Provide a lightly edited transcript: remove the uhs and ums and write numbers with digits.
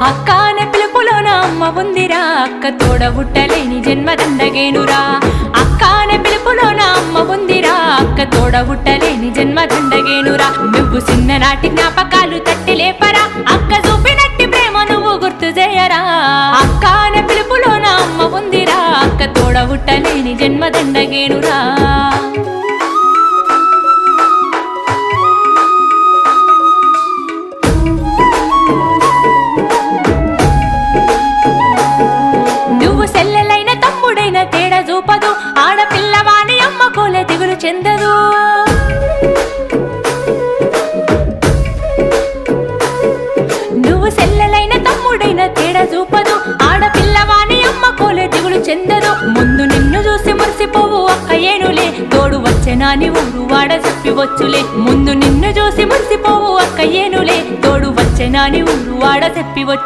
అక్క అనే పిలుపులోన అమ్మ ఉందిరా, అక్క తోడబుట్టలేని జన్మ దండగేనురా. అక్క అనే పిలుపులోన అమ్మ ఉందిరా, అక్క తోడబుట్టలేని జన్మ దండగేనురా. నువ్వు చిన్ననాటి జ్ఞాపకాలు తట్టి లేపరా, అక్క చూపినట్టి ప్రేమ నువ్వు గుర్తు చేయరా. అక్క అనే పిలుపులోన అమ్మ ఉందిరా, అక్క తోడబుట్టలేని జన్మ దండగేనురా. సెల్లెలైన తమ్ముడైన తేడా చూపదు, ఆడపిల్లవాని అమ్మ కోలే దిగులు చెందదు. నువ్వు సెల్లెలైన తమ్ముడైన తేడా చూపదు, ఆడపిల్లవాని అమ్మ కోలే దిగులు చెందదు. ముందు నిన్ను చూసి మురిసిపోవు అక్క ఏనులే, తోడు వచ్చెనాని ఊరు వాడ చెప్పివచ్చులే. ముందు నిన్ను చూసి మురిసిపోవు అక్క ఏనులే, తోడు వచ్చెనాని ఊరు వాడ చెప్పివచ్చు.